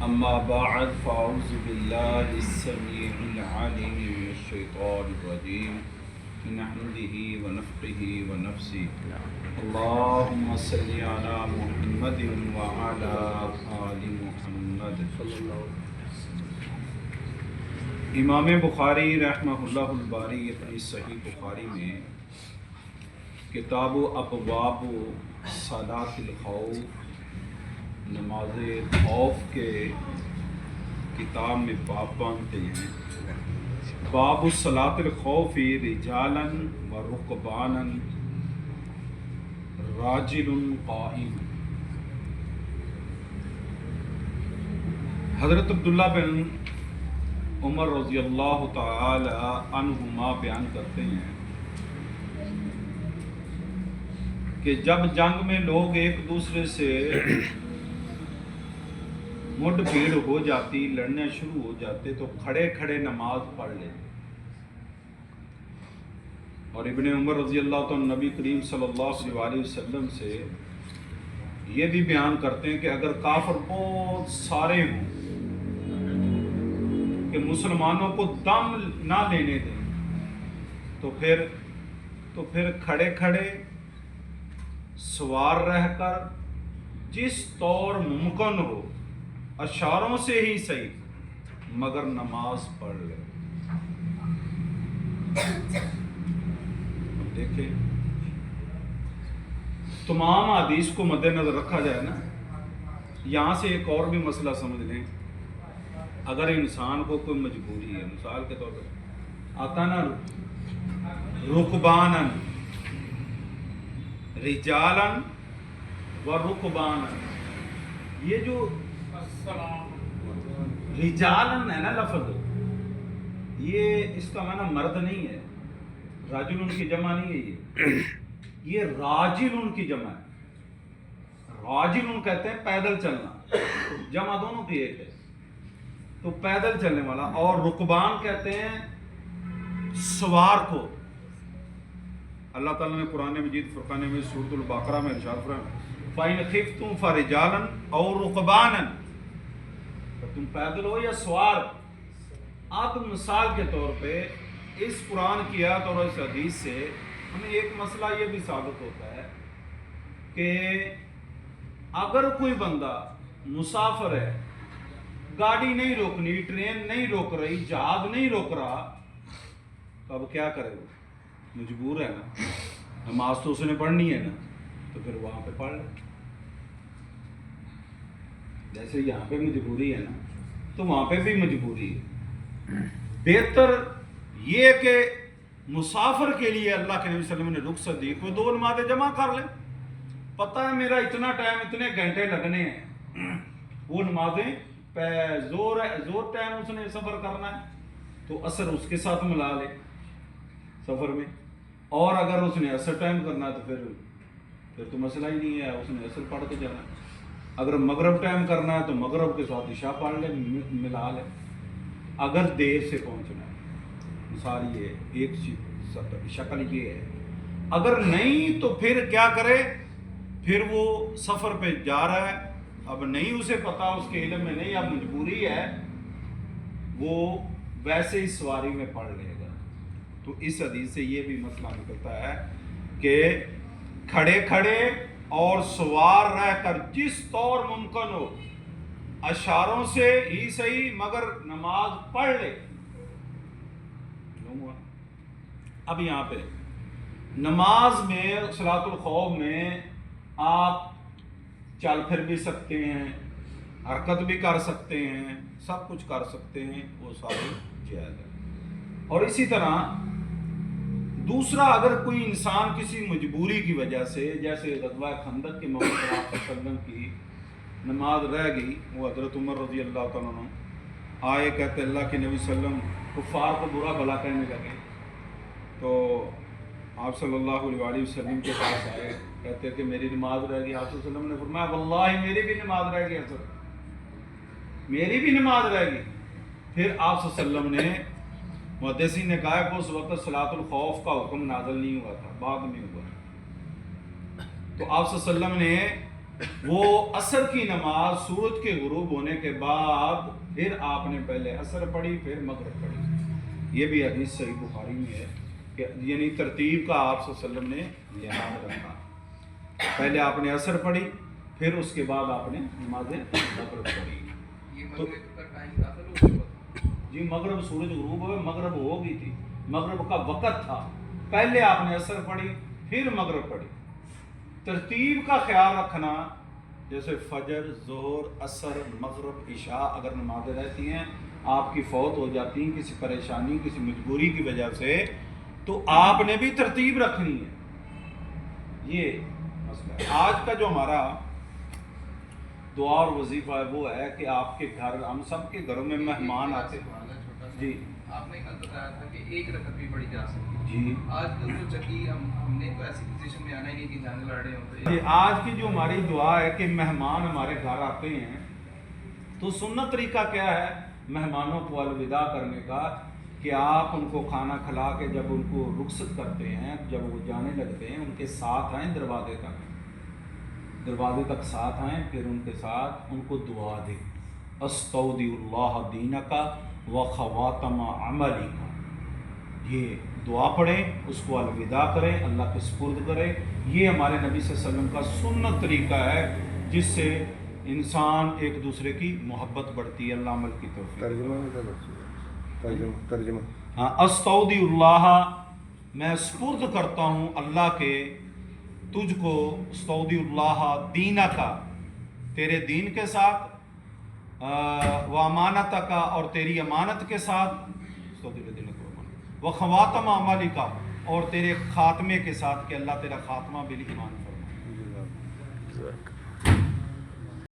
أما بعد فأعوذ بالله السميع العليم من الشيطان الرجيم من حمده ونفخه ونفسه اللهم صل على محمد وعلى آل محمد امام بخاری رحمہ اللہ الباری اپنی صحیح بخاری میں کتاب ابواب صلاۃ الخوف نماز خوف کے کتاب میں باب باندھتے ہیں. باب صلاۃ الخوف رجالا و رکبانا راجل قائم. حضرت عبداللہ بن عمر رضی اللہ تعالی عنہما بیان کرتے ہیں کہ جب جنگ میں لوگ ایک دوسرے سے مڈ بھیڑ ہو جاتی، لڑنے شروع ہو جاتے تو کھڑے کھڑے نماز پڑھ لیتے. اور ابن عمر رضی اللہ عنہ نبی کریم صلی اللہ علیہ وسلم سے یہ بھی بیان کرتے ہیں کہ اگر کافر بہت سارے ہوں کہ مسلمانوں کو دم نہ لینے دیں تو پھر کھڑے کھڑے سوار رہ کر جس طور ممکن ہو اشاروں سے ہی صحیح مگر نماز پڑھ لے. دیکھیں تمام حدیث کو مد نظر رکھا جائے نا، یہاں سے ایک اور بھی مسئلہ سمجھ لیں. اگر انسان کو کوئی مجبوری ہے، مثال کے طور پر آتا نا رکبانن رجالن و رکبانن، یہ جو رجالن ہے نا لفظ، یہ اس کا معنی مرد نہیں ہے، راجل ان کی جمع نہیں ہے، یہ راجل ان کی جمع ہے. راجل ان کہتے ہیں پیدل چلنا، جمع دونوں کی ایک ہے تو پیدل چلنے والا. اور رکبان کہتے ہیں سوار کو. اللہ تعالیٰ نے قرآن مجید فرقان میں سورۃ البقرہ میں ارشاد فرمایا فَإِنْ خِفْتُمْ فَرِجَالًا أَوْ رُكْبَانًا، تم پیدل ہو یا سوار. آپ مثال کے طور پہ اس قرآن کی آیت اور اس حدیث سے ہمیں ایک مسئلہ یہ بھی ثابت ہوتا ہے کہ اگر کوئی بندہ مسافر ہے، گاڑی نہیں روکنی، ٹرین نہیں روک رہی، جہاز نہیں روک رہا، تو اب کیا کرے؟ وہ مجبور ہے نا، نماز تو اس نے پڑھنی ہے نا، تو پھر وہاں پہ پڑھ لے. جیسے یہاں پہ مجبوری ہے نا تو وہاں پہ بھی مجبوری ہے. بہتر یہ کہ مسافر کے لیے اللہ کے نبی صلی اللہ علیہ وسلم نے رخصت دی، کوئی دو نمازیں جمع کر لے. پتہ ہے میرا اتنا ٹائم، اتنے گھنٹے لگنے ہیں، وہ نمازیں زور ٹائم اس نے سفر کرنا ہے تو عصر اس کے ساتھ ملا لے سفر میں. اور اگر اس نے عصر ٹائم کرنا ہے تو پھر تو مسئلہ ہی نہیں ہے، اس نے عصر پڑھ کے جانا ہے. اگر مغرب ٹائم کرنا ہے تو مغرب کے ساتھ عشاء پڑھ لے، ملا لے. اگر دیر سے پہنچنا ہے، مثال یہ ایک شکل یہ ہے. اگر نہیں تو پھر کیا کرے؟ پھر وہ سفر پہ جا رہا ہے، اب نہیں اسے پتا، اس کے علم میں نہیں، اب مجبوری ہے، وہ ویسے ہی سواری میں پڑھ لے گا. تو اس حدیث سے یہ بھی مسئلہ نکلتا ہے کہ کھڑے کھڑے اور سوار رہ کر جس طور ممکن ہو اشاروں سے ہی صحیح مگر نماز پڑھ لے. اب یہاں پہ نماز میں صلاۃ الخوف میں آپ چل پھر بھی سکتے ہیں، حرکت بھی کر سکتے ہیں، سب کچھ کر سکتے ہیں، وہ سارے جائز ہے. اور اسی طرح دوسرا، اگر کوئی انسان کسی مجبوری کی وجہ سے، جیسے غزوہ خندق کے موقع پر آپ صلی اللہ علیہ وسلم کی نماز رہ گئی، وہ حضرت عمر رضی اللہ تعالیٰ عنہ آئے، کہتے اللہ کے نبی صلی اللہ علیہ وسلم کفار کو برا بھلا کہنے لگے تو آپ صلی اللہ علیہ وسلم کے پاس آئے، کہتے کہ میری نماز رہ گئی. آپ صلی اللہ علیہ وسلم نے فرمایا واللہ میری بھی نماز رہ گئی، میری بھی نماز رہ گئی. پھر آپ صلی اللہ علیہ وسلم نے محدثین نے کہا کہ اس وقت صلاۃ الخوف کا حکم نازل نہیں ہوا تھا، بعد میں ہوا. تو آپ صلی اللہ علیہ وسلم نے وہ عصر کی نماز سورج کے غروب ہونے کے بعد پھر آپ نے پہلے عصر پڑھی پھر مغرب پڑھی. یہ بھی حدیث صحیح بخاری میں ہے کہ یعنی ترتیب کا آپ صلی اللہ علیہ وسلم نے لحاظ رکھا. پہلے آپ نے عصر پڑھی پھر اس کے بعد آپ نے نماز مغرب پڑھی. تو جی مغرب سورج غروب ہوئے مغرب ہو گئی تھی, مغرب کا وقت تھا, پہلے آپ نے عصر پڑھی پھر مغرب پڑھی. ترتیب کا خیال رکھنا, جیسے فجر, ظہر, عصر, مغرب, عشاء اگر نمازیں رہتی ہیں آپ کی فوت ہو جاتی ہیں کسی پریشانی کسی مجبوری کی وجہ سے, تو آپ نے بھی ترتیب رکھنی ہے. یہ مسئلہ ہے. آج کا جو ہمارا دعا اور وظیفہ ہے وہ ہے کہ آپ کے گھر, ہم سب کے گھروں میں مہمان آتے ہیں. جی آپ نے کل بتایا تھا کہ ایک رکعت بھی پڑھی جا سکتی ہے. جی آج کل تو چکی ہم نے تو ایسی پوزیشن میں آنا ہی نہیں کہ جانے لڑ رہے ہوتے. جی آج کی جو ہماری دعا ہے کہ مہمان ہمارے گھر آتے ہیں تو سنت طریقہ کیا ہے مہمانوں کو الوداع کرنے کا, کہ آپ ان کو کھانا کھلا کے جب ان کو رخصت کرتے ہیں, جب وہ جانے لگتے ہیں ان کے ساتھ آئیں دروازے تک ساتھ آئیں, پھر ان کے ساتھ ان کو دعا دیں, استودع اللہ دینک و خواتم عملک. یہ دعا پڑھیں, اس کو الوداع کریں, اللہ کے سپرد کریں. یہ ہمارے نبی صلی اللہ علیہ وسلم کا سنت طریقہ ہے جس سے انسان ایک دوسرے کی محبت بڑھتی ہے. اللہ عمل کی توفیق. ترجمہ ہاں, استودع اللہ, میں سپرد کرتا ہوں اللہ کے تجھ کو, استودع اللہ دینک, تیرے دین کے ساتھ, و امانت کا, اور تیری امانت کے ساتھ, و خواتم عملک, اور تیرے خاتمے کے ساتھ کہ اللہ تیرا خاتمہ بالایمان